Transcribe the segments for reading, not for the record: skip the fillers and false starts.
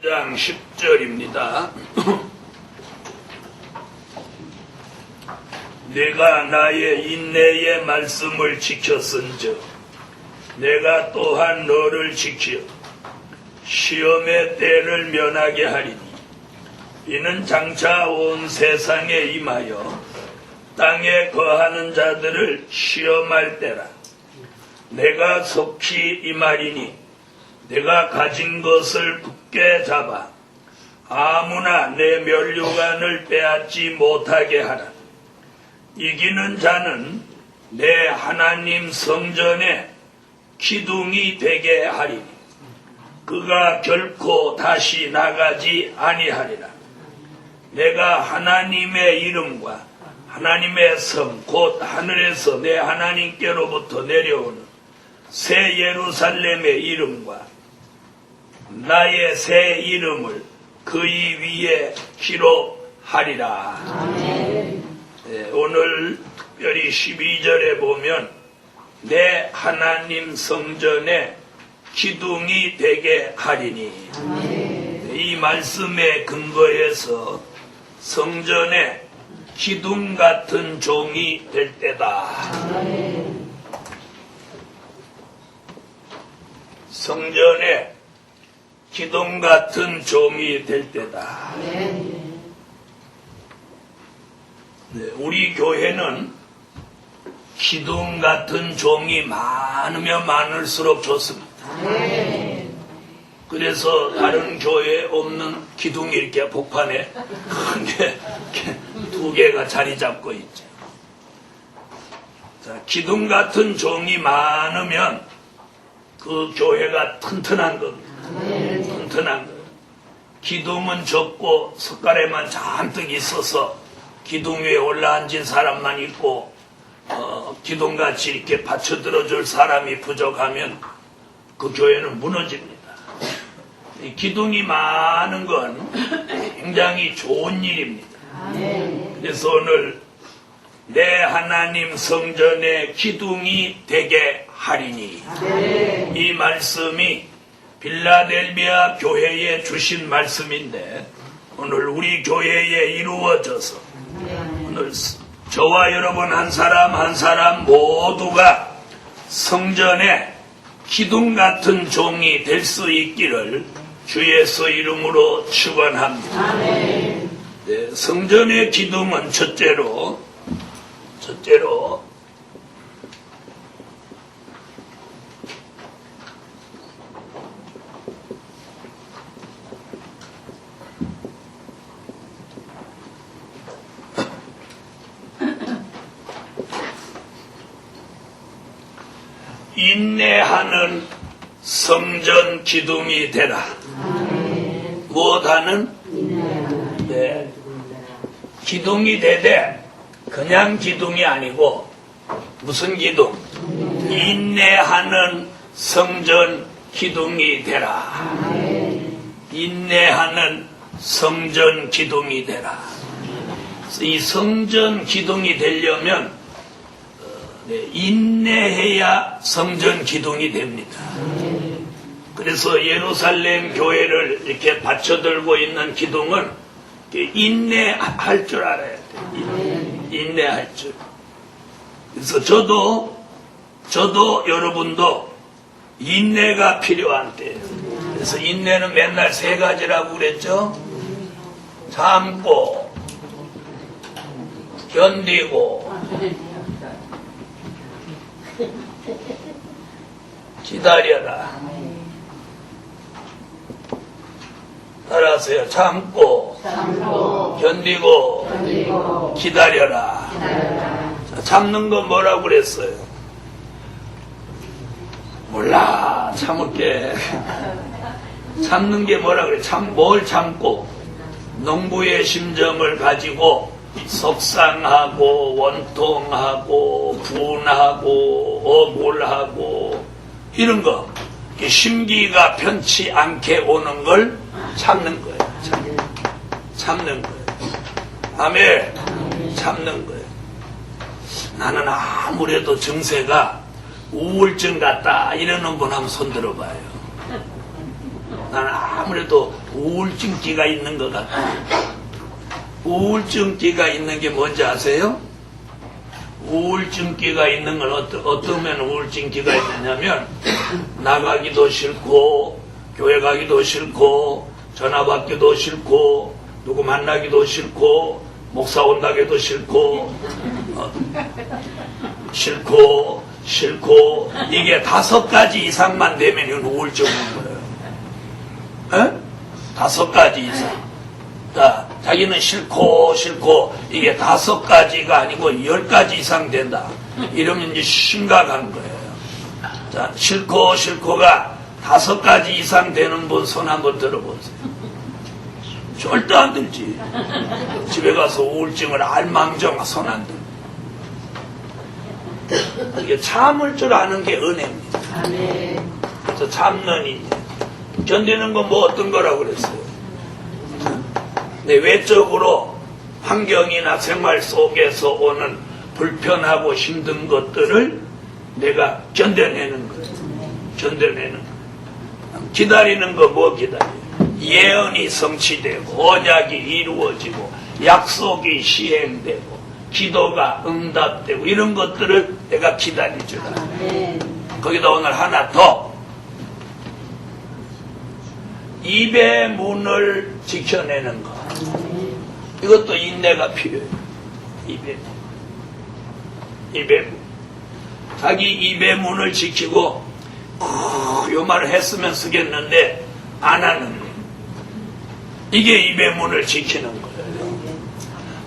장 10절입니다. 내가 나의 인내의 말씀을 지켰은즉 내가 또한 너를 지켜 시험의 때를 면하게 하리니 이는 장차 온 세상에 임하여 땅에 거하는 자들을 시험할 때라. 내가 속히 임하리니 내가 가진 것을 굳게 잡아 아무나 내 면류관을 빼앗지 못하게 하라. 이기는 자는 내 하나님 성전에 기둥이 되게 하리니 그가 결코 다시 나가지 아니하리라. 내가 하나님의 이름과 하나님의 성 곧 하늘에서 내 하나님께로부터 내려오는 새 예루살렘의 이름과 나의 새 이름을 그의 위에 기록하리라. 아멘. 오늘 특별히 12절에 보면 내 하나님 성전에 기둥이 되게 하리니 아멘. 이 말씀에 근거해서 성전에 기둥 같은 종이 될 때다. 아멘. 성전에 기둥 같은 종이 될 때다. 네, 우리 교회는 기둥 같은 종이 많으면 많을수록 좋습니다. 그래서 다른 교회에 없는 기둥이 이렇게 복판에 크게 두 개가 자리 잡고 있죠. 자, 기둥 같은 종이 많으면 그 교회가 튼튼한 겁니다. 튼튼한 거. 기둥은 적고 석가래만 잔뜩 있어서 기둥 위에 올라앉은 사람만 있고 기둥같이 이렇게 받쳐들어줄 사람이 부족하면 그 교회는 무너집니다. 이 기둥이 많은 건 굉장히 좋은 일입니다. 그래서 오늘 내 하나님 성전에 기둥이 되게 하리니 이 말씀이 빌라델비아 교회에 주신 말씀인데 오늘 우리 교회에 이루어져서 오늘 저와 여러분 한 사람 한 사람 모두가 성전에 기둥 같은 종이 될 수 있기를 주 예수 이름으로 축원합니다. 네, 성전의 기둥은 첫째로 인내하는 성전 기둥이 되라. 무엇하는? 네. 기둥이 되되 그냥 기둥이 아니고 무슨 기둥? 인내하는 성전 기둥이 되라. 인내하는 성전 기둥이 되라. 이 성전 기둥이 되려면 인내해야 성전 기둥이 됩니다. 그래서 예루살렘 교회를 이렇게 받쳐들고 있는 기둥은 인내할 줄 알아야 돼요. 인내할 줄. 그래서 저도 여러분도 인내가 필요한 때예요. 그래서 인내는 맨날 세 가지라고 그랬죠. 참고, 견디고, 기다려라. 따라하세요. 참고, 견디고, 기다려라. 자, 참는 건 뭐라고 그랬어요? 몰라. 참을게. 참는 게 뭐라 그래? 뭘 참고? 농부의 심정을 가지고 속상하고 원통하고 분하고 억울하고 이런 거 심기가 편치 않게 오는 걸 참는 거예요. 참는 거예요. 아멘. 참는 거예요. 나는 아무래도 증세가 우울증 같다 이러는 분 한번 손 들어봐요. 나는 아무래도 우울증기가 있는 것 같아요. 우울증기가 있는 게 뭔지 아세요? 우울증기가 있는 건 어떠면 우울증기가 있느냐면 나가기도 싫고 교회 가기도 싫고 전화 받기도 싫고 누구 만나기도 싫고 목사 온다기도 싫고 싫고 이게 5가지 이상만 되면 이건 우울증인 거예요. 에? 5가지 이상. 자, 자기는 싫고 이게 5가지가 아니고 10가지 이상 된다. 이러면 이제 심각한 거예요. 자, 싫고가 5가지 이상 되는 분 손 한번 들어보세요. 절대 안 들지. 집에 가서 우울증을 알망정 손 안 들고. 이게 참을 줄 아는 게 은혜입니다. 그래서 참는 이제 견디는 건 뭐 어떤 거라고 그랬어요? 내 외적으로 환경이나 생활 속에서 오는 불편하고 힘든 것들을 내가 견뎌내는 거예요. 견뎌내는 거. 기다리는 거 뭐 기다려요? 예언이 성취되고 언약이 이루어지고 약속이 시행되고 기도가 응답되고 이런 것들을 내가 기다리주라. 거기다 오늘 하나 더. 입의 문을 지켜내는 것. 이것도 인내가 필요해요. 입의 문. 자기 입의 문을 지키고 요 말을 했으면 쓰겠는데 안 하는 거예요. 이게 입의 문을 지키는 거예요.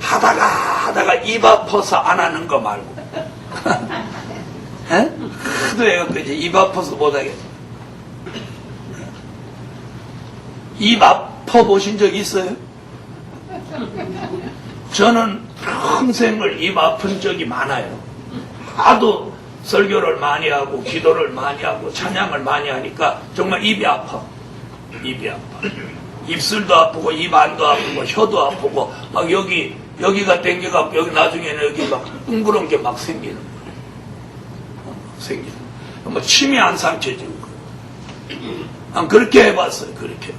하다가 입 아파서 안 하는 거 말고 하도 해갖고 이제 입 아파서 못하겠어. 입 아파 보신 적 있어요? 저는 평생을 입 아픈 적이 많아요. 하도 설교를 많이 하고 기도를 많이 하고 찬양을 많이 하니까 정말 입이 아파. 입이 아파. 입술도 아프고 입 안도 아프고 혀도 아프고 막 여기가 땡겨갖고 여기 나중에는 여기 막 둥그런 게 막 생기는 거예요. 생기는 거예요. 뭐 침이 안 상처지는 거예요. 난 그렇게 해봤어요. 그렇게.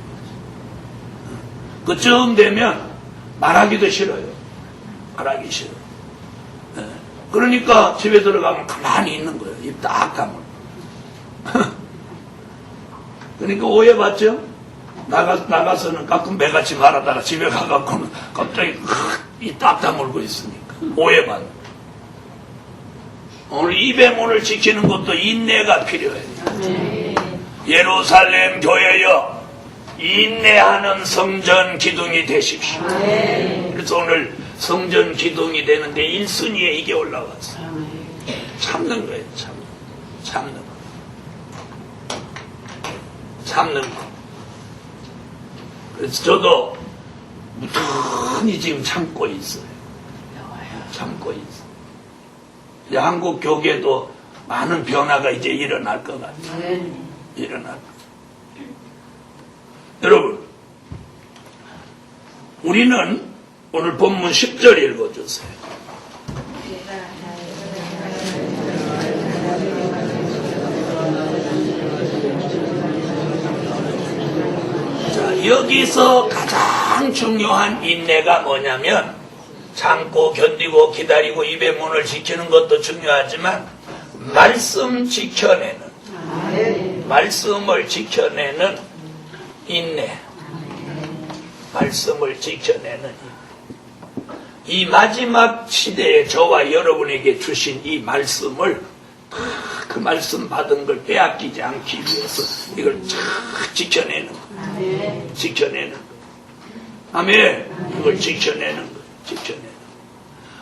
그쯤 되면 말하기도 싫어요. 말하기 싫어. 그러니까 집에 들어가면 가만히 있는 거예요. 입 딱 다물고. 그러니까 오해받죠? 나가서는 가끔 매같이 말하다가 집에 가갖고는 갑자기 입 딱 다물고 있으니까. 오해받는 거예요. 오늘 입의 문을 지키는 것도 인내가 필요해요. 예루살렘 교회여 인내하는 성전 기둥이 되십시오. 그래서 오늘 성전 기둥이 되는데 1순위에 이게 올라왔어요. 참는 거예요. 참는 거. 그래서 저도 무던히 지금 참고 있어요. 참고 있어요. 이제 한국 교계도 많은 변화가 이제 일어날 것 같아요. 일어날 것 같아요. 여러분, 우리는 오늘 본문 10절 읽어주세요. 자, 여기서 가장 중요한 인내가 뭐냐면 참고 견디고 기다리고 입의 문을 지키는 것도 중요하지만 말씀을 지켜내는 인내. 말씀을 지켜내는 이 마지막 시대에 저와 여러분에게 주신 이 말씀을 그 말씀 받은 걸 빼앗기지 않기 위해서 이걸 쫙 지켜내는 거. 지켜내는 거. 아멘. 이걸 지켜내는 거. 지켜내는 거.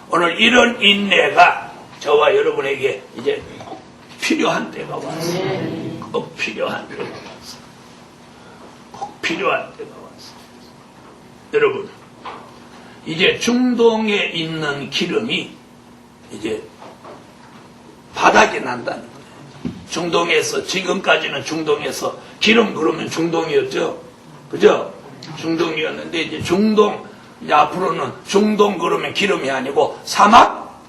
오늘 이런 인내가 저와 여러분에게 이제 꼭 필요한 때가 왔어요. 꼭 필요한 때가 왔어요. 꼭 필요한 때가 왔어요. 여러분, 이제 중동에 있는 기름이 이제 바닥에 난다는 거예요. 중동에서, 지금까지는 중동에서 기름 그러면 중동이었죠. 그죠? 중동이었는데 이제 중동, 이제 앞으로는 중동 그러면 기름이 아니고 사막?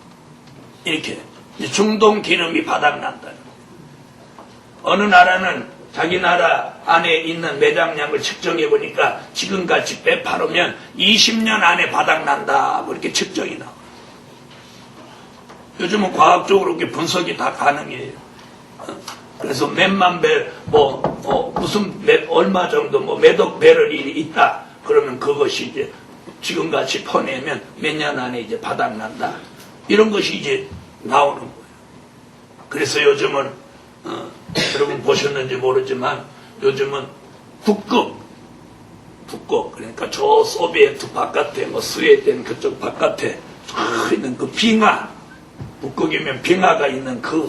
이렇게. 이제 중동 기름이 바닥 난다는 거예요. 어느 나라는 자기 나라 안에 있는 매장량을 측정해 보니까 지금같이 빼팔으면 20년 안에 바닥난다. 뭐 이렇게 측정이 나와요. 요즘은 과학적으로 그렇게 분석이 다 가능해요. 그래서 몇만 배, 얼마 정도, 몇억 배럴이 있다. 그러면 그것이 이제 지금같이 퍼내면 몇 년 안에 이제 바닥난다. 이런 것이 이제 나오는 거예요. 그래서 요즘은, 여러분 보셨는지 모르지만 요즘은 북극, 그러니까 저 소비에트 바깥에, 스웨덴 그쪽 바깥에 있는 그 빙하, 북극이면 빙하가 있는 그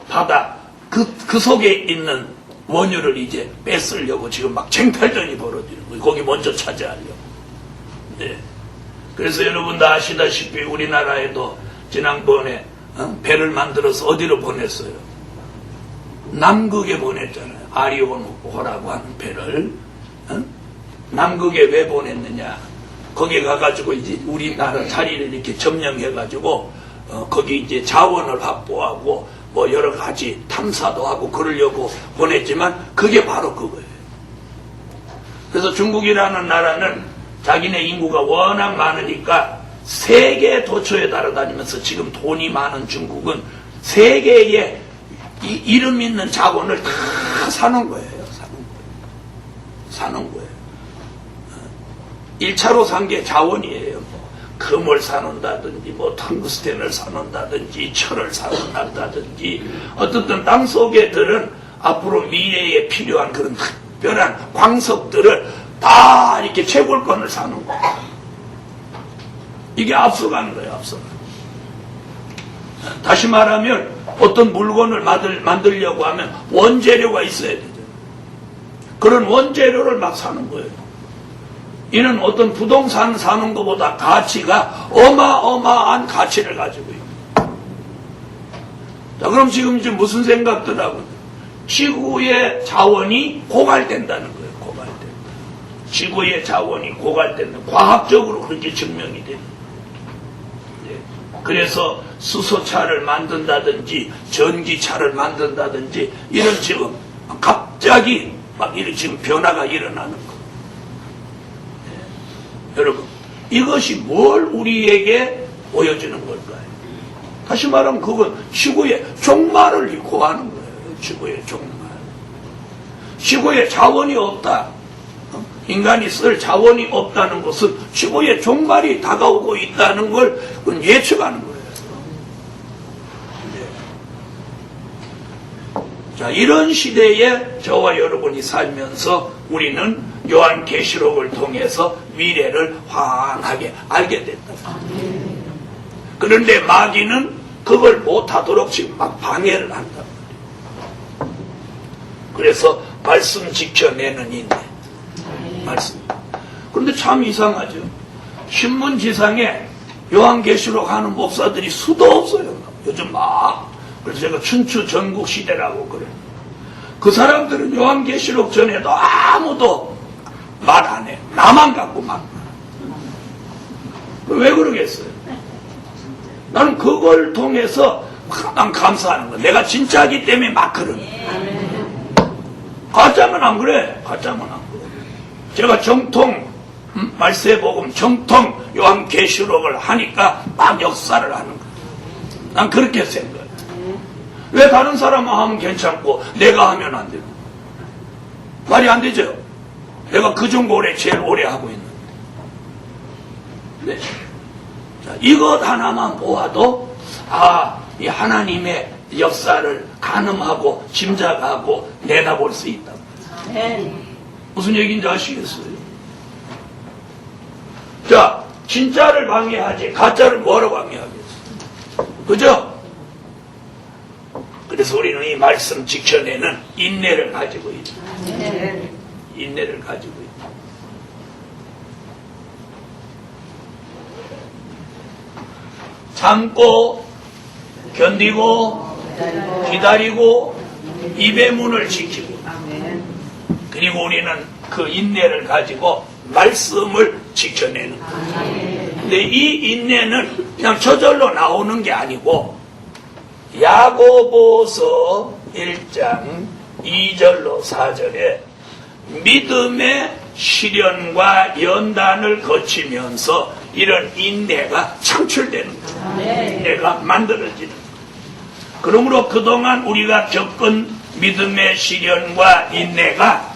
바다, 그 속에 있는 원유를 이제 뺏으려고 지금 막 쟁탈전이 벌어지는 거예요. 거기 먼저 차지하려고. 네. 그래서 여러분 다 아시다시피 우리나라에도 지난번에 배를 만들어서 어디로 보냈어요? 남극에 보냈잖아요. 아리오호라고 하는 배를. 남극에 왜 보냈느냐? 거기 가가지고 이제 우리나라 자리를 이렇게 점령해가지고 거기 이제 자원을 확보하고 뭐 여러 가지 탐사도 하고 그러려고 보냈지만 그게 바로 그거예요. 그래서 중국이라는 나라는 자기네 인구가 워낙 많으니까 세계 도처에 따라다니면서 지금 돈이 많은 중국은 세계에 이름 있는 자원을 다 사는 거예요. 사는 거예요. 1차로 산 게 자원이에요. 금을 사놓는다든지 탕구스텐을 사놓는다든지 철을 사놓는다든지 어떻든 땅속에들은 앞으로 미래에 필요한 그런 특별한 광석들을 다 이렇게 채굴권을 사는 거예요. 이게 앞서가는 거예요. 앞서가는 거예요. 다시 말하면 어떤 물건을 만들려고 하면 원재료가 있어야 되죠. 그런 원재료를 막 사는 거예요. 이는 어떤 부동산 사는 것보다 가치가 어마어마한 가치를 가지고 있다. 자, 그럼 지금 이제 무슨 생각들하고 지구의 자원이 고갈된다는 거예요. 고갈된다. 지구의 자원이 고갈된다. 과학적으로 그렇게 증명이 됩니다. 그래서 수소차를 만든다든지 전기차를 만든다든지 이런 지금 갑자기 막 이런 지금 변화가 일어나는 거예요. 여러분, 이것이 뭘 우리에게 보여주는 걸까요? 다시 말하면 그건 지구의 종말을 고하는 거예요. 지구의 종말. 지구에 자원이 없다. 인간이 쓸 자원이 없다는 것은 지구의 종말이 다가오고 있다는 걸 예측하는 거예요. 자, 이런 시대에 저와 여러분이 살면서 우리는 요한계시록을 통해서 미래를 환하게 알게 된다. 그런데 마귀는 그걸 못하도록 지금 막 방해를 한다. 그래서 말씀 지켜내는 인내. 말씀. 그런데 참 이상하죠. 신문지상에 요한계시록 하는 목사들이 수도 없어요. 요즘 막. 그래서 제가 춘추 전국시대라고 그래요. 그 사람들은 요한계시록 전에도 아무도 말 안 해. 나만 갖고 막. 왜 그러겠어요? 나는 그걸 통해서 난 감사하는 거야. 내가 진짜이기 때문에 막 그러는 거야. 가짜면 안 그래. 가짜면 안 그래. 제가 정통 말세복음 정통 요한계시록을 하니까 막 역사를 하는 거야. 난 그렇게 생각해. 왜 다른 사람은 하면 괜찮고 내가 하면 안 되는 거야? 말이 안 되죠? 내가 그 정도를 제일 오래 하고 있는데. 네. 자, 이것 하나만 보아도 이 하나님의 역사를 가늠하고 짐작하고 내다볼 수 있다. 무슨 얘기인지 아시겠어요? 자, 진짜를 방해하지 가짜를 뭐하러 방해하겠어요? 그죠? 그래서 우리는 이 말씀 지켜내는 인내를 가지고 있다. 인내를 가지고 있다. 참고 견디고 기다리고 입의 문을 지키고 그리고 우리는 그 인내를 가지고 말씀을 지켜내는 거예요. 근데 이 인내는 그냥 저절로 나오는 게 아니고 야고보서 1장 2절로 4절에 믿음의 시련과 연단을 거치면서 이런 인내가 창출되는 거예요. 인내가 만들어지는 거예요. 그러므로 그동안 우리가 겪은 믿음의 시련과 인내가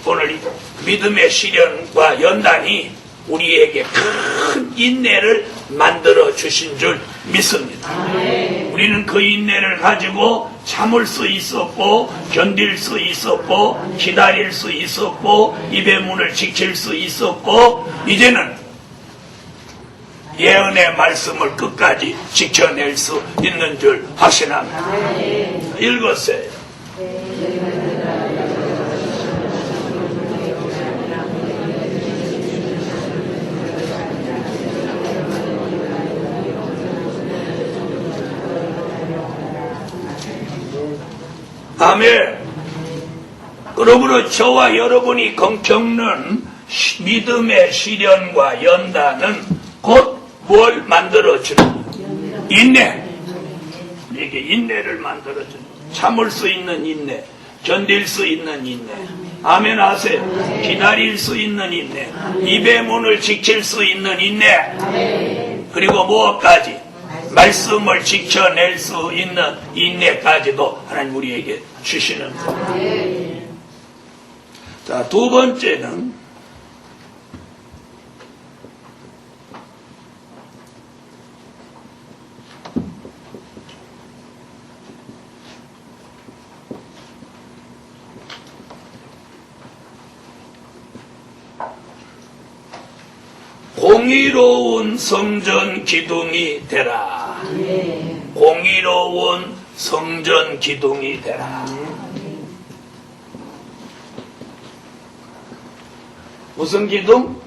오늘 이 믿음의 시련과 연단이 우리에게 큰 인내를 만들어 주신 줄 믿습니다. 우리는 그 인내를 가지고 참을 수 있었고, 견딜 수 있었고, 기다릴 수 있었고, 입의 문을 지킬 수 있었고, 이제는 예언의 말씀을 끝까지 지켜낼 수 있는 줄 확신합니다. 읽었어요. 아멘. 그러므로 저와 여러분이 겪는 믿음의 시련과 연단은 곧 뭘 만들어주는? 인내. 우리에게 인내를 만들어주는, 참을 수 있는 인내, 견딜 수 있는 인내. 아멘 하세요. 기다릴 수 있는 인내, 입의 문을 지킬 수 있는 인내, 그리고 무엇까지? 말씀을 지켜낼 수 있는 인내까지도 하나님 우리에게 주시는 겁니다. 자, 두 번째는 공의로운 성전 기둥이 되라. 공의로운 성전 기둥이 되라. 무슨 기둥?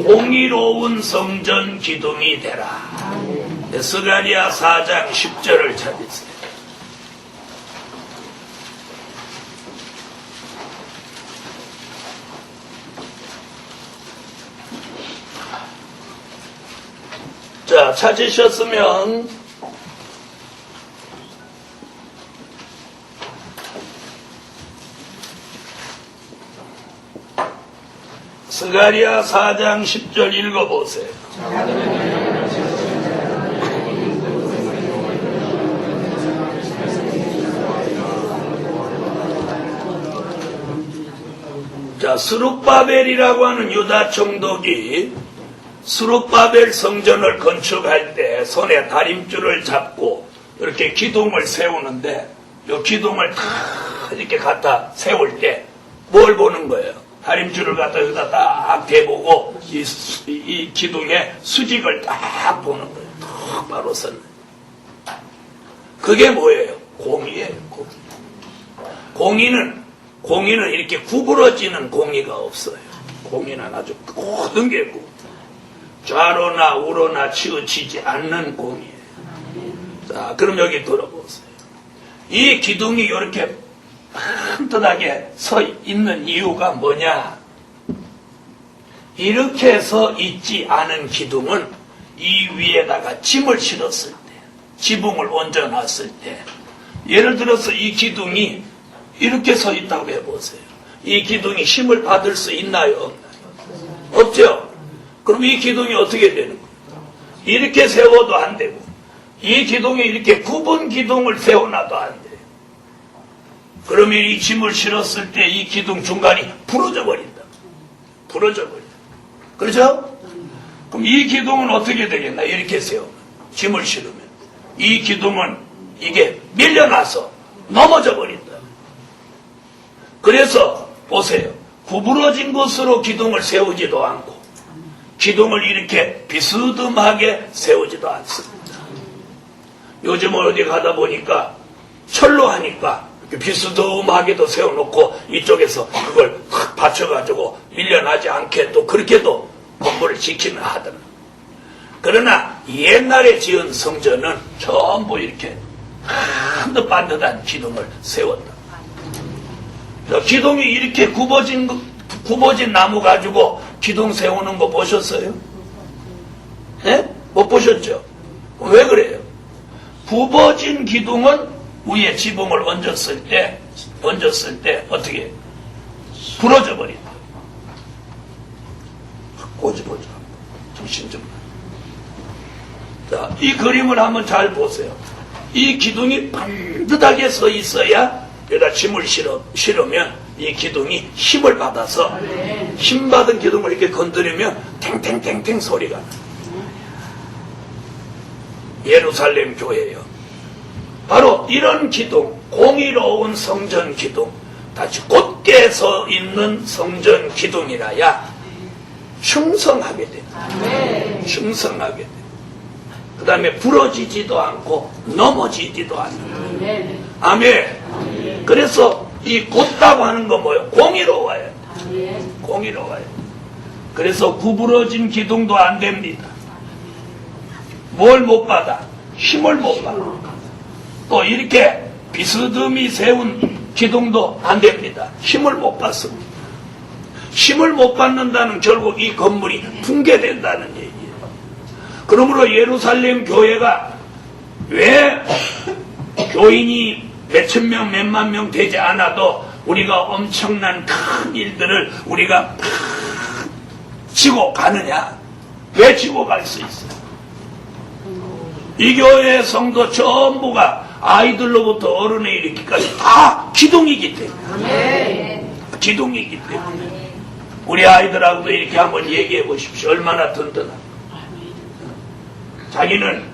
공의로운 성전 기둥이 되라. 스가랴 4장 10절을 찾으세요. 자, 찾으셨으면 스가랴 4장 10절 읽어보세요. 자, 스룹바벨이라고 하는 유다 총독이 스룹바벨 성전을 건축할 때 손에 다림줄을 잡고 이렇게 기둥을 세우는데, 이 기둥을 다 이렇게 갖다 세울 때 뭘 보는 거예요? 다림줄을 갖다 여기다 딱 대보고 이 기둥의 수직을 딱 보는 거예요. 딱 바로 섰네. 그게 뭐예요? 공의예요. 공의는 이렇게 구부러지는 공의가 없어요. 공의는 아주 모든 게 좌로나 우로나 치우치지 않는 공이에요. 자, 그럼 여기 들어보세요. 이 기둥이 이렇게 튼튼하게 서 있는 이유가 뭐냐? 이렇게 서 있지 않은 기둥은 이 위에다가 짐을 실었을 때, 지붕을 얹어놨을 때, 예를 들어서 이 기둥이 이렇게 서 있다고 해보세요. 이 기둥이 힘을 받을 수 있나요? 없죠? 그럼 이 기둥이 어떻게 되는 거예요? 이렇게 세워도 안 되고, 이 기둥이 이렇게 굽은 기둥을 세워놔도 안 돼요. 그러면 이 짐을 실었을 때 이 기둥 중간이 부러져 버린다. 부러져 버린다. 그렇죠? 그럼 이 기둥은 어떻게 되겠나? 이렇게 세우면, 짐을 실으면 이 기둥은 이게 밀려나서 넘어져 버린다. 그래서 보세요. 구부러진 곳으로 기둥을 세우지도 않고 기둥을 이렇게 비스듬하게 세우지도 않습니다. 요즘은 어디 가다 보니까 철로 하니까 비스듬하게도 세워놓고 이쪽에서 그걸 탁 받쳐가지고 밀려나지 않게 또 그렇게도 건물을 지키는 하더라. 그러나 옛날에 지은 성전은 전부 이렇게 반듯반듯한 기둥을 세웠다. 기둥이 이렇게 굽어진 나무 가지고 기둥 세우는 거 보셨어요? 네? 못 보셨죠? 왜 그래요? 굽어진 기둥은 위에 지붕을 얹었을 때 던졌을 때 어떻게 부러져 버린다. 꼬집어져. 정신 좀. 자, 이 그림을 한번 잘 보세요. 이 기둥이 반듯하게 서 있어야 여기다 짐을 실으면 이 기둥이 힘을 받아서 힘 받은 기둥을 이렇게 건드리면 탱탱탱탱 소리가 나요. 예루살렘 교회요. 바로 이런 기둥, 공의로운 성전 기둥, 다시 곧게 서 있는 성전 기둥이라야 충성하게 됩니다. 충성하게 됩니다. 그 다음에 부러지지도 않고 넘어지지도 않는. 아멘. 그래서 이 곧다고 하는 거 뭐예요? 공의로워요. 공의로워요. 그래서 구부러진 기둥도 안 됩니다. 뭘 못 받아? 힘을 못 받아. 또 이렇게 비스듬히 세운 기둥도 안 됩니다. 힘을 못 받습니다. 힘을 못 받는다는 결국 이 건물이 붕괴된다는 얘기예요. 그러므로 예루살렘 교회가 왜 교인이 몇천 명, 몇만 명 되지 않아도 우리가 엄청난 큰 일들을 우리가 지고 가느냐? 왜 지고 갈 수 있어요? 이 교회의 성도 전부가 아이들로부터 어른에 이르기까지 다 기둥이기 때문에. 기둥이기 때문에. 우리 아이들하고도 이렇게 한번 얘기해 보십시오. 얼마나 든든한. 자기는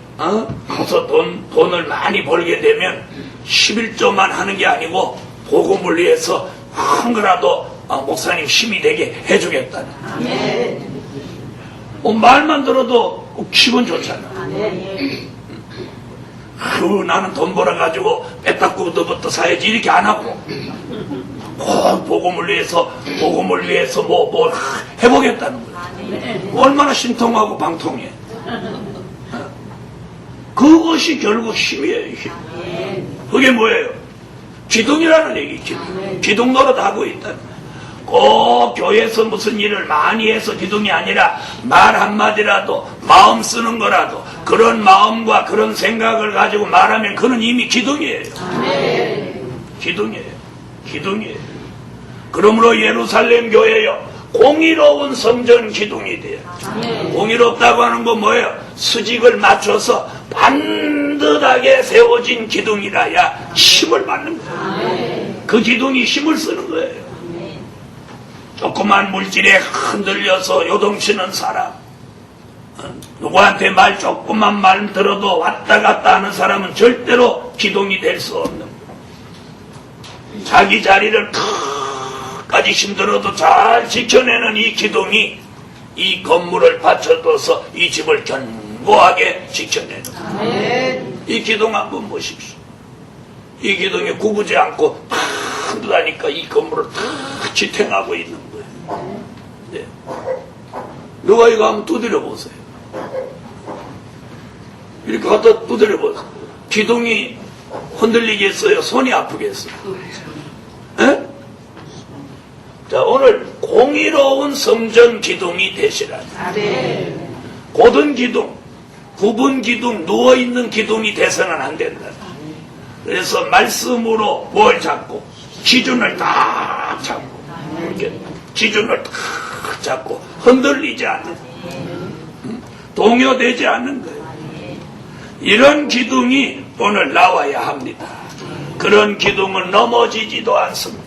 가서 돈을 많이 벌게 되면 11조만 하는 게 아니고 복음을 위해서 한 거라도 목사님 힘이 되게 해주겠다는. 말만 들어도 기분 좋잖아. 나는 돈 벌어가지고 빼딱구두부터 사야지 이렇게 안 하고 복음을 위해서 뭐 해보겠다는 거야. 얼마나 신통하고 방통해. 그것이 결국 힘이에요. 힘. 그게 뭐예요? 기둥이라는 얘기. 기둥 노릇 하고 있다. 꼭 교회에서 무슨 일을 많이 해서 기둥이 아니라 말 한마디라도 마음 쓰는 거라도 그런 마음과 그런 생각을 가지고 말하면 그는 이미 기둥이에요. 기둥이에요. 그러므로 예루살렘 교회요, 공의로운 성전 기둥이 돼요. 공의롭다고 하는 건 뭐예요? 수직을 맞춰서 반듯하게 세워진 기둥이라야 힘을 받는 거예요. 그 기둥이 힘을 쓰는 거예요. 조그만 물질에 흔들려서 요동치는 사람, 누구한테 조그만 말 들어도 왔다 갔다 하는 사람은 절대로 기둥이 될 수 없는 거예요. 자기 자리를 끝까지 힘들어도 잘 지켜내는 이 기둥이 이 건물을 받쳐둬서 이 집을 견고하게 지켜내는 거예요. 이 기둥 한번 보십시오. 이 기둥이 구부지 않고 흔들다니까 이 건물을 다 지탱하고 있는 거예요. 네. 누가 이거 한번 두드려 보세요. 이렇게 갖다 두드려 보세요. 기둥이 흔들리겠어요? 손이 아프겠어요? 에? 자, 오늘 공의로운 성전 기둥이 되시라. 고든 기둥, 굽은 기둥, 누워있는 기둥이 돼서는 안 된다. 그래서 말씀으로 뭘 잡고, 기준을 딱 잡고, 이렇게 기준을 딱 잡고, 흔들리지 않는, 동요되지 않는 거예요. 이런 기둥이 오늘 나와야 합니다. 그런 기둥은 넘어지지도 않습니다.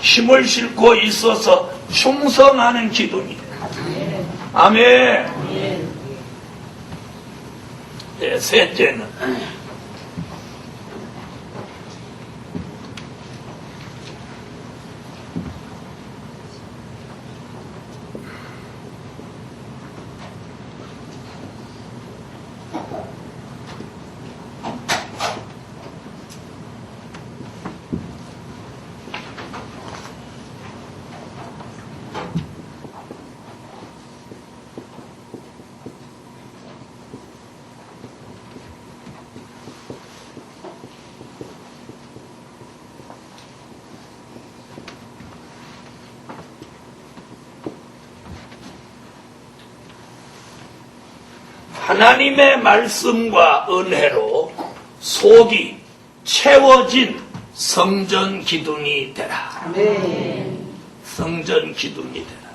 힘을 싣고 있어서 충성하는 기둥이에요. 아멘. 네, 셋째는 하나님의 말씀과 은혜로 속이 채워진 성전 기둥이 되라. 아멘. 성전 기둥이 되라.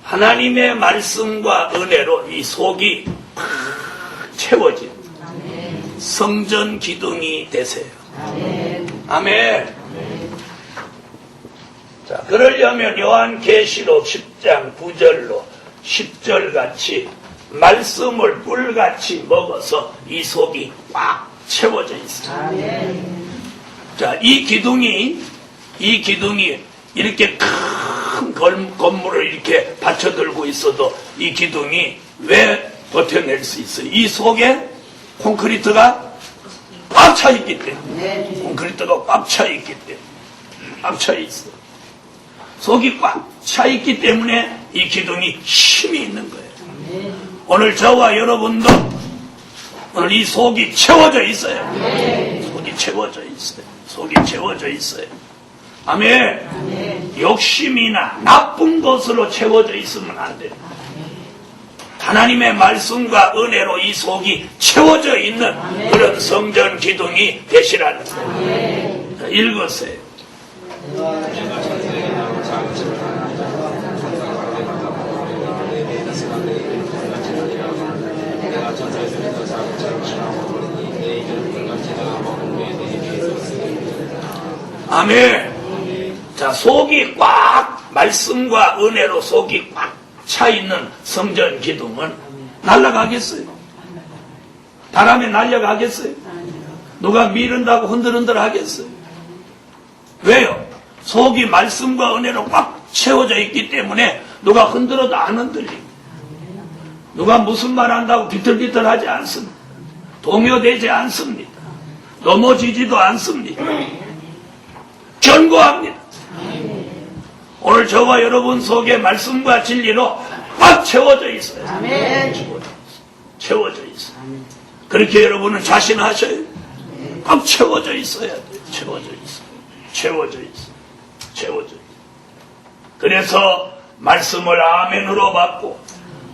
하나님의 말씀과 은혜로 이 속이 팍 채워진 성전 기둥이 되세요. 아멘. 아멘. 자, 그러려면 요한계시록 10장 9절로 10절 같이 말씀을 꿀같이 먹어서 이 속이 꽉 채워져 있습니다. 아멘. 자, 이 기둥이 이렇게 큰 건물을 이렇게 받쳐들고 있어도 이 기둥이 왜 버텨낼 수 있어요? 이 속에 콘크리트가 꽉 차 있기 때문에. 콘크리트가 꽉 차 있기 때문에. 꽉 차 있어. 속이 꽉 차 있기 때문에 이 기둥이 힘이 있는 거예요. 오늘 저와 여러분도 오늘 이 속이 채워져 있어요. 속이 채워져 있어요. 속이 채워져 있어요. 아멘. 욕심이나 나쁜 것으로 채워져 있으면 안 돼요. 하나님의 말씀과 은혜로 이 속이 채워져 있는 그런 성전 기둥이 되시라는 거예요. 자, 읽으세요. 아멘. 자, 속이 꽉 말씀과 은혜로 속이 꽉 차 있는 성전 기둥은 날아가겠어요? 바람에 날려가겠어요? 누가 미른다고 흔들흔들 하겠어요? 왜요? 속이 말씀과 은혜로 꽉 채워져 있기 때문에 누가 흔들어도 안 흔들립니다. 누가 무슨 말 한다고 비틀비틀 하지 않습니다. 동요되지 않습니다. 넘어지지도 않습니다. 견고합니다. 오늘 저와 여러분 속에 말씀과 진리로 꽉 채워져 있어요. 채워져 있어요. 그렇게 여러분은 자신하셔요. 꽉 채워져 있어야 돼요. 채워져 있어요. 채워져 있어요. 채워져 있어요. 그래서 말씀을 아멘으로 받고,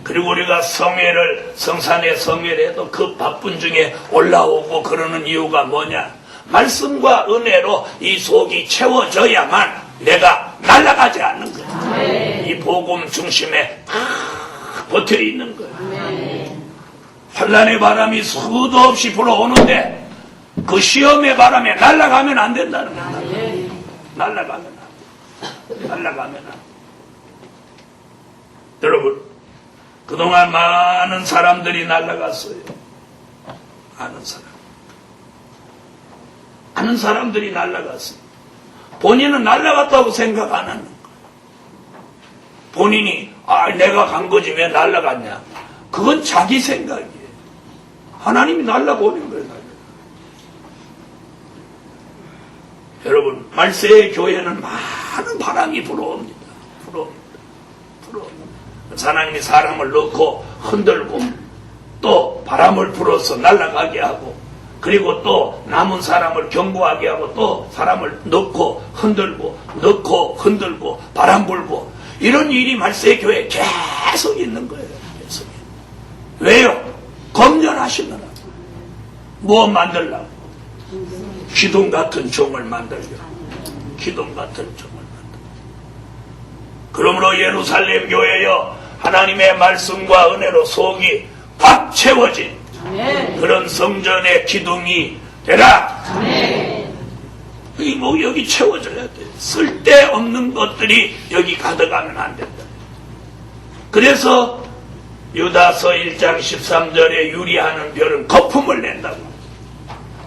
그리고 우리가 성산에 성회를 해도 그 바쁜 중에 올라오고 그러는 이유가 뭐냐? 말씀과 은혜로 이 속이 채워져야만 내가 날아가지 않는 거예요. 이 복음 중심에 버텨 있는 거예요. 환란의 바람이 수도 없이 불어오는데 그 시험의 바람에 날아가면 안 된다는 거예요. 날아가면 안 돼. 날아가면 안 돼. 여러분, 그동안 많은 사람들이 날아갔어요. 많은 사람들이 날아갔어요. 본인은 날아갔다고 생각 안 하는 거예요. 본인이 내가 간 거지 왜 날아갔냐. 그건 자기 생각이에요. 하나님이 날아보낸 거예요. 여러분, 말세의 교회는 많은 바람이 불어옵니다. 하나님이 사람을 넣고 흔들고 또 바람을 불어서 날아가게 하고, 그리고 또 남은 사람을 경고하게 하고, 또 사람을 넣고 흔들고 바람 불고, 이런 일이 말세의 교회에 계속 있는 거예요. 계속. 왜요? 검전하시느라. 뭐 만들려고? 기둥 같은 종을 만들려고. 기둥 같은 종을 만들려고. 그러므로 예루살렘 교회여, 하나님의 말씀과 은혜로 속이 꽉 채워진 그런 성전의 기둥이 되라. 여기 채워져야 돼. 쓸데없는 것들이 여기 가득하면 안 된다. 그래서 유다서 1장 13절에 유리하는 별은 거품을 낸다고.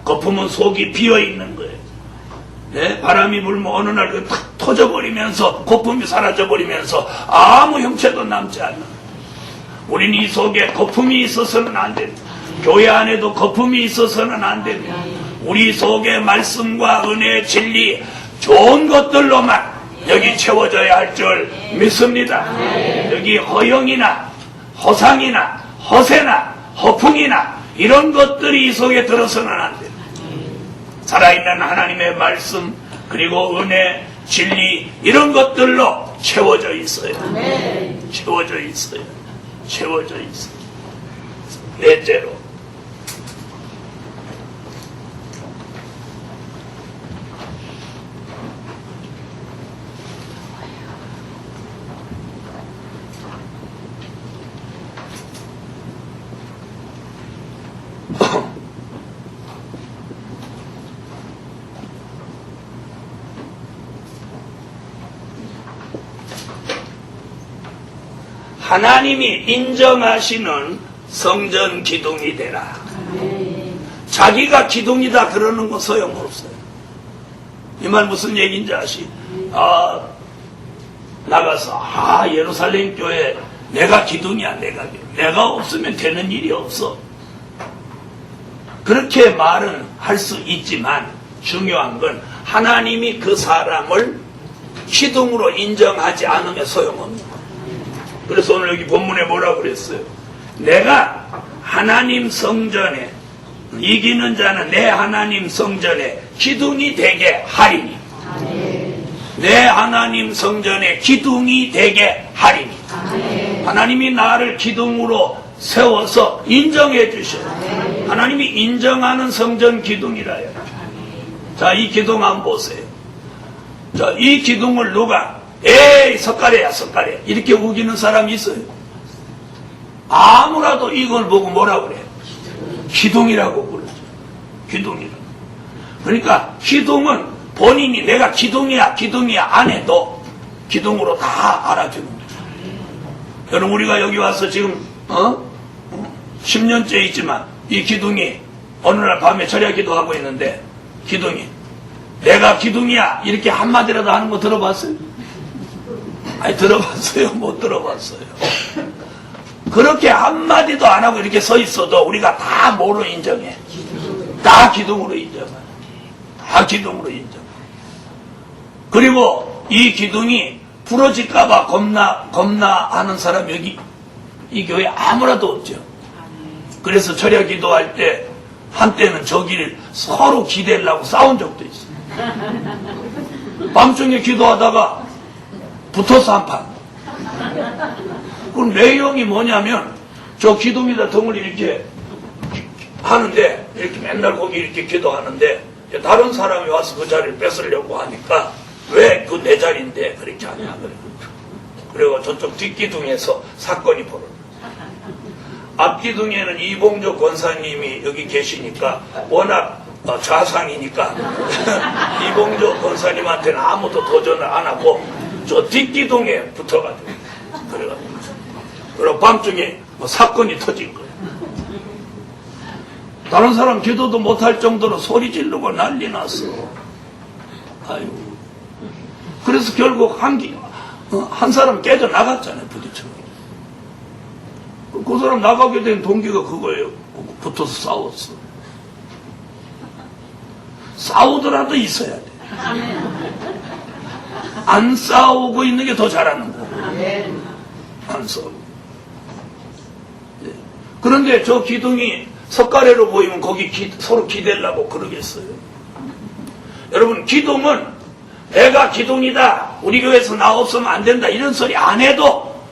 거품은 속이 비어있는 거예요. 네? 바람이 불면 어느 날 탁 터져버리면서 거품이 사라져버리면서 아무 형체도 남지 않는. 우린 이 속에 거품이 있어서는 안 됩니다. 교회 안에도 거품이 있어서는 안 됩니다. 우리 속에 말씀과 은혜, 진리, 좋은 것들로만 여기 채워져야 할 줄 믿습니다. 여기 허영이나 허상이나 허세나 허풍이나 이런 것들이 이 속에 들어서는 안 됩니다. 살아있는 하나님의 말씀, 그리고 은혜, 진리, 이런 것들로 채워져 있어요. 채워져 있어요. 채워져 있어요. 넷째로, 하나님이 인정하시는 성전 기둥이 되라. 자기가 기둥이다 그러는 건 소용없어요. 이 말 무슨 얘기인지 아시? 나가서 예루살렘 교회 내가 기둥이야. 내가 없으면 되는 일이 없어. 그렇게 말은 할 수 있지만 중요한 건 하나님이 그 사람을 기둥으로 인정하지 않으면 소용없는 거예요. 그래서 오늘 여기 본문에 뭐라고 그랬어요? 내가 하나님 성전에 이기는 자는 내 하나님 성전에 기둥이 되게 하리니. 내 하나님 성전에 기둥이 되게 하리니. 하나님이 나를 기둥으로 세워서 인정해 주셔요. 하나님이 인정하는 성전 기둥이라요. 자, 이 기둥 한번 보세요. 자, 이 기둥을 누가 에이 석가래야 이렇게 우기는 사람이 있어요? 아무라도 이걸 보고 뭐라 그래? 기둥이라고 그러죠. 기둥이라고. 그러니까 기둥은 본인이 내가 기둥이야 안 해도 기둥으로 다 알아주는 거죠. 여러분, 우리가 여기 와서 지금 10년째 있지만 이 기둥이 어느 날 밤에 절야 기도하고 있는데 기둥이 내가 기둥이야 이렇게 한마디라도 하는 거 들어봤어요? 아니, 들어봤어요? 못 들어봤어요. 그렇게 한마디도 안 하고 이렇게 서 있어도 우리가 다 뭐로 인정해? 다 기둥으로 인정해. 다 기둥으로 인정. 그리고 이 기둥이 부러질까봐 겁나 하는 사람 여기 이 교회에 아무라도 없죠. 그래서 절야 기도할 때 한때는 저기를 서로 기대려고 싸운 적도 있어요. 밤중에 기도하다가 붙어서 한판. 그 내용이 뭐냐면 저 기둥에다 등을 이렇게 하는데 이렇게 맨날 거기 이렇게 기도하는데 다른 사람이 와서 그 자리를 뺏으려고 하니까 왜 그 내 자리인데 그렇게 하냐 그래. 그리고 저쪽 뒷기둥에서 사건이 벌어져. 앞기둥에는 이봉조 권사님이 여기 계시니까 워낙 좌상이니까 이봉조 권사님한테는 아무도 도전을 안 하고 저 뒷기둥에 붙어가지고 그래가지고 그리고 밤중에 사건이 터진 거예요. 다른 사람 기도도 못할 정도로 소리 지르고 난리 났어. 아이고. 그래서 결국 한 사람 깨져 나갔잖아요, 부딪혀. 그 사람 나가게 된 동기가 그거예요. 붙어서 싸웠어. 싸우더라도 있어야 돼. 안 싸우고 있는 게 더 잘하는 거야. 안 싸우고. 그런데 저 기둥이 석가래로 보이면 거기 서로 기대려고 그러겠어요. 여러분, 기둥은 내가 기둥이다, 우리 교회에서 나 없으면 안 된다, 이런 소리 안 해도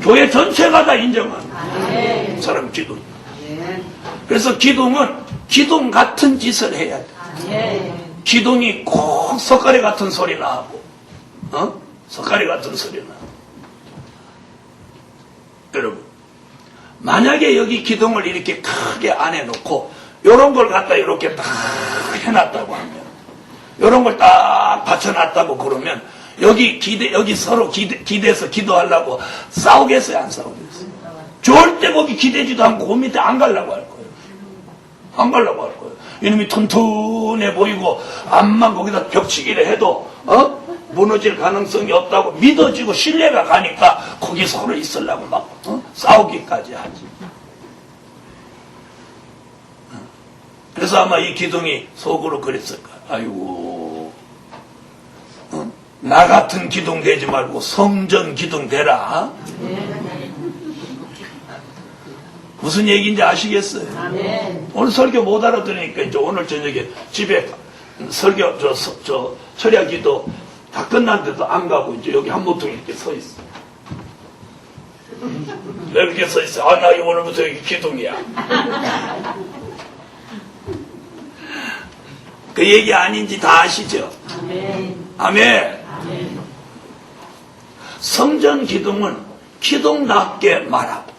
교회 전체가 다 인정하는 사람 기둥. 그래서 기둥은 기둥 같은 짓을 해야 돼. 기둥이 꼭 석가래 같은 소리 나고, 석가래 같은 소리 나. 여러분, 만약에 여기 기둥을 이렇게 크게 안 해놓고 요런 걸 갖다 이렇게 딱 해놨다고 하면, 요런 걸 딱 받쳐놨다고 그러면 여기 서로 기대서 기도하려고 싸우겠어요, 안 싸우겠어요? 절대 거기 기대지도 않고 그 밑에 안 가려고 할 거예요. 안 가려고 할 거예요. 이놈이 튼튼해 보이고 암만 거기다 벽치기를 해도 무너질 가능성이 없다고 믿어지고 신뢰가 가니까 거기 서로 있으려고 막 싸우기까지 하지. 그래서 아마 이 기둥이 속으로 그랬을 거야. 아이고, 나 같은 기둥 되지 말고 성전 기둥 되라. 무슨 얘기인지 아시겠어요? 오늘 설교 못 알아들으니까 이제 오늘 저녁에 집에 설교 철야 기도 다 끝났는데도 안 가고 이제 여기 한 모퉁이 이렇게 서 있어. 왜 이렇게 서 있어? 나 오늘부터 여기 기둥이야. 그 얘기 아닌지 다 아시죠? 아멘. 성전 기둥은 기둥답게 말하고,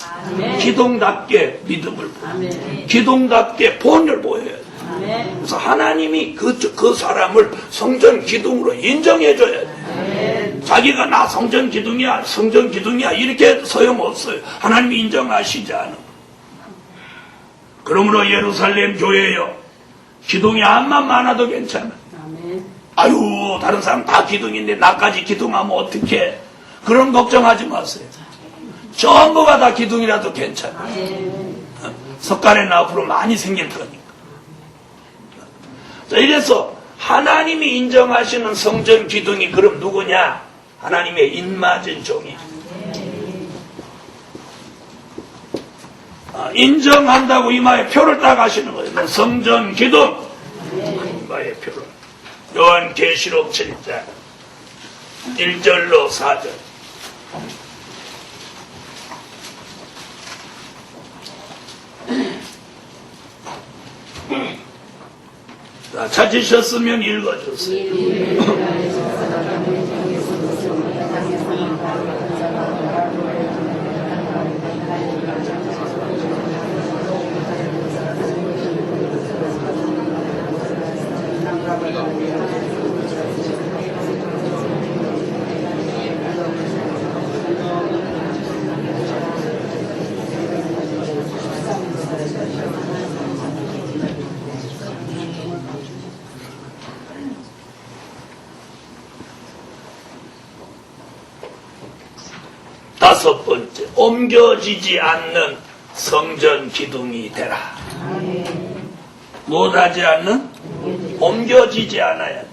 기둥답게 믿음을 보여요. 기둥답게 본을 보여야 돼요. 그래서 하나님이 그 사람을 성전 기둥으로 인정해줘야 돼요. 자기가 나 성전 기둥이야, 성전 기둥이야, 이렇게 소용없어요. 하나님이 인정하시지 않아. 그러므로 예루살렘 교회요, 기둥이 암만 많아도 괜찮아. 아멘. 아유, 다른 사람 다 기둥인데 나까지 기둥하면 어떡해. 그런 걱정하지 마세요. 전부가 다 기둥이라도 괜찮아. 석가래는 앞으로 많이 생길 거니까. 자, 이래서 하나님이 인정하시는 성전 기둥이 그럼 누구냐? 하나님의 입맞은 종이. 인정한다고 이마에 표를 딱 하시는 거예요. 성전 기둥. 이마에 표를. 요한계시록 7장 1절로 4절. 자, 찾으셨으면 읽어주세요. 다섯 번째, 옮겨지지 않는 성전 기둥이 되라. 못하지 않는? 옮겨지지 않아야 돼요.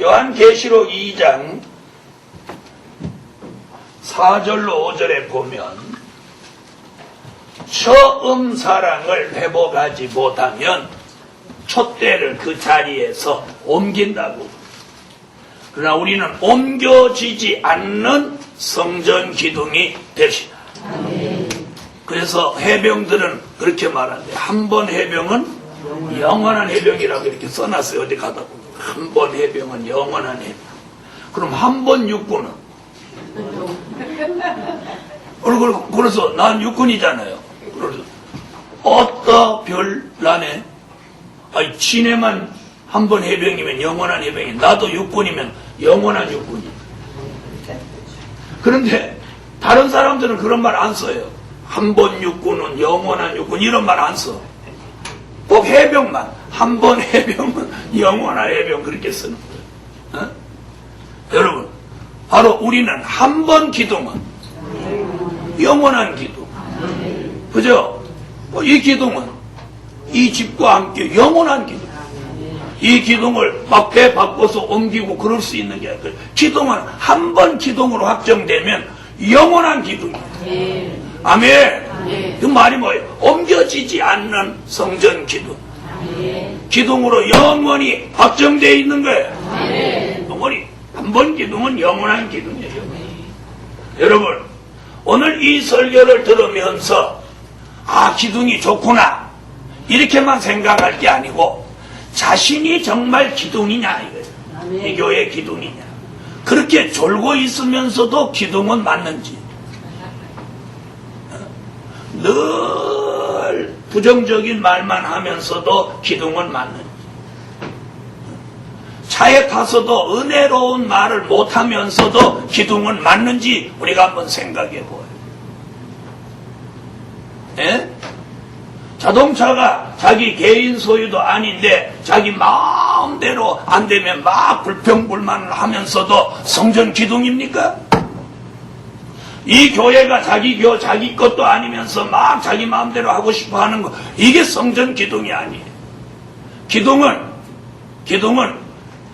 요한계시록 2장 4절로 5절에 보면 처음 사랑을 회복하지 못하면 촛대를 그 자리에서 옮긴다고. 그러나 우리는 옮겨지지 않는 성전 기둥이 되시라. 그래서 해병들은 그렇게 말하는데, 한 번 해병은 영원한 해병이라고 이렇게 써놨어요. 어디 가다 보면 한 번 해병은 영원한 해병. 그럼 한 번 육군은? 그래서 난 육군이잖아요. 그래서 어따 별나네. 아니, 지네만 한 번 해병이면 영원한 해병이, 나도 육군이면 영원한 육군이. 그런데 다른 사람들은 그런 말 안 써요. 한 번 육군은 영원한 육군, 이런 말 안 써. 꼭 해병만, 한 번 해병은 영원한 해병, 그렇게 쓰는 거예요. 여러분, 바로 우리는 한 번 기둥은 영원한 기둥. 그죠? 이 기둥은 이 집과 함께 영원한 기둥. 이 기둥을 막 배 바꿔서 옮기고 그럴 수 있는 게 아니라, 기둥은 한 번 기둥으로 확정되면 영원한 기둥이에요. 아멘. 그 말이 뭐예요? 옮겨지지 않는 성전 기둥. 기둥으로 영원히 확정되어 있는 거예요. 영원히. 한 번 기둥은 영원한 기둥이에요. 여러분, 오늘 이 설교를 들으면서 기둥이 좋구나 이렇게만 생각할 게 아니고, 자신이 정말 기둥이냐 이거예요. 이 교회 기둥이냐. 그렇게 졸고 있으면서도 기둥은 맞는지, 늘 부정적인 말만 하면서도 기둥은 맞는지, 차에 타서도 은혜로운 말을 못하면서도 기둥은 맞는지 우리가 한번 생각해 보아요. 예? 자동차가 자기 개인 소유도 아닌데 자기 마음대로 안 되면 막 불평불만을 하면서도 성전 기둥입니까? 이 교회가 자기 것도 아니면서 막 자기 마음대로 하고 싶어 하는 거, 이게 성전 기둥이 아니에요. 기둥은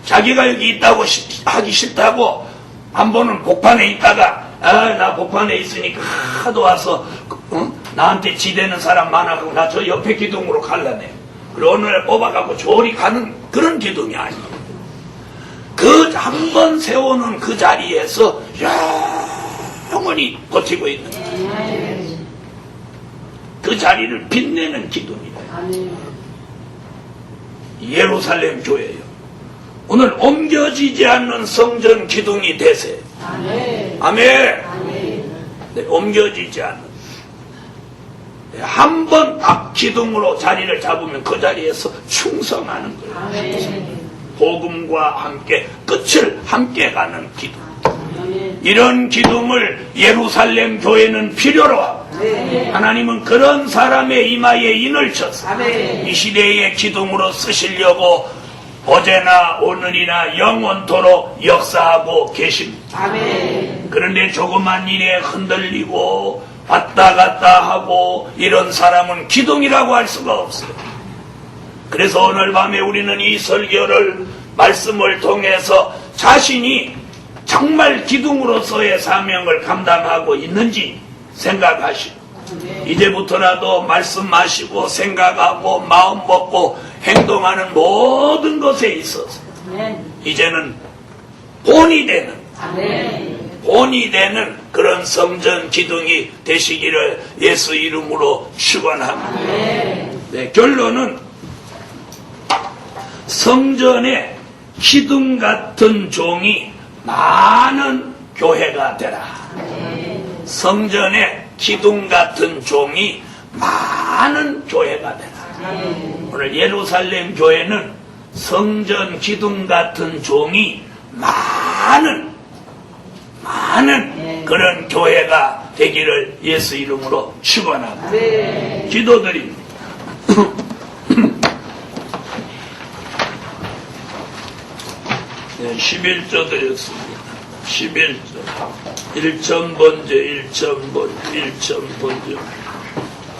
자기가 여기 있다고 하기 싫다고 한 번은 복판에 있다가, 나 복판에 있으니까 하도 와서 나한테 지대는 사람 많아서 나 저 옆에 기둥으로 갈라네. 그리고 어느 날 뽑아갖고 조리 가는 그런 기둥이 아니에요. 그 한 번 세우는 그 자리에서 영원히 버티고 있는 거예요. 그 자리를 빛내는 기둥이다. 예루살렘 교회요, 오늘 옮겨지지 않는 성전 기둥이 되세요. 아멘. 네, 옮겨지지 않는. 한 번 딱 기둥으로 자리를 잡으면 그 자리에서 충성하는 거예요. 복음과 함께 끝을 함께 가는 기둥. 아멘. 이런 기둥을 예루살렘 교회는 필요로 하고 네. 하나님은 그런 사람의 이마에 인을 쳐서 아멘. 이 시대의 기둥으로 쓰시려고 어제나 오늘이나 영원토록 역사하고 계십니다. 아멘. 그런데 조그만 일에 흔들리고 왔다 갔다 하고 이런 사람은 기둥이라고 할 수가 없어요. 그래서 오늘 밤에 우리는 이 설교를 말씀을 통해서 자신이 정말 기둥으로서의 사명을 감당하고 있는지 생각하시고 이제부터라도 말씀하시고 생각하고 마음 먹고 행동하는 모든 것에 있어서 아멘. 이제는 본이 되는 아멘. 본이 되는 그런 성전 기둥이 되시기를 예수 이름으로 축원합니다. 네, 결론은 성전에 기둥 같은 종이 많은 교회가 되라. 성전에 기둥 같은 종이 많은 교회가 되라. 오늘 예루살렘 교회는 성전 기둥 같은 종이 많은 그런 교회가 되기를 예수 이름으로 축원합니다. 기도드립니다. 11조 드렸습니다. 11조 1,번제 1,번제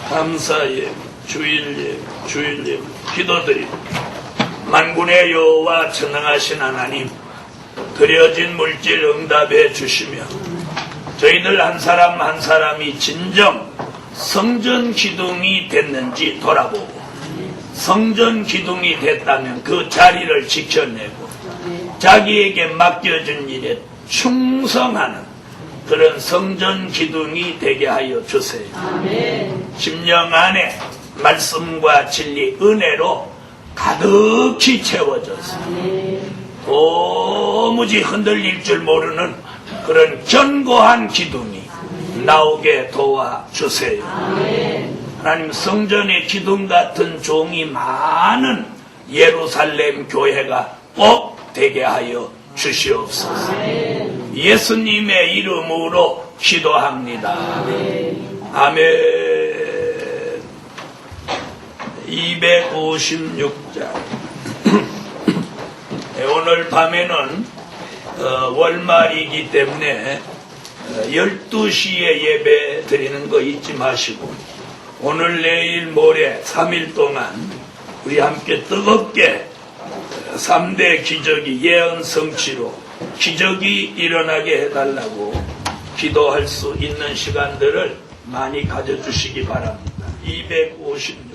감사예 주일예 기도드립니다. 만군의 여호와 전능하신 하나님, 드려진 물질 응답해 주시며 저희들 한 사람 한 사람이 진정 성전 기둥이 됐는지 돌아보고 성전 기둥이 됐다면 그 자리를 지켜내고 자기에게 맡겨진 일에 충성하는 그런 성전 기둥이 되게 하여 주세요. 심령 안에 말씀과 진리, 은혜로 가득히 채워져서 도무지 흔들릴 줄 모르는 그런 견고한 기둥이 나오게 도와주세요. 하나님, 성전의 기둥 같은 종이 많은 예루살렘 교회가 꼭 되게 하여 주시옵소서. 예수님의 이름으로 기도합니다. 아멘. 256장. 오늘 밤에는 월말이기 때문에 12시에 예배 드리는 거 잊지 마시고 오늘 내일 모레 3일 동안 우리 함께 뜨겁게 3대 기적이 예언 성취로 기적이 일어나게 해달라고 기도할 수 있는 시간들을 많이 가져주시기 바랍니다. 256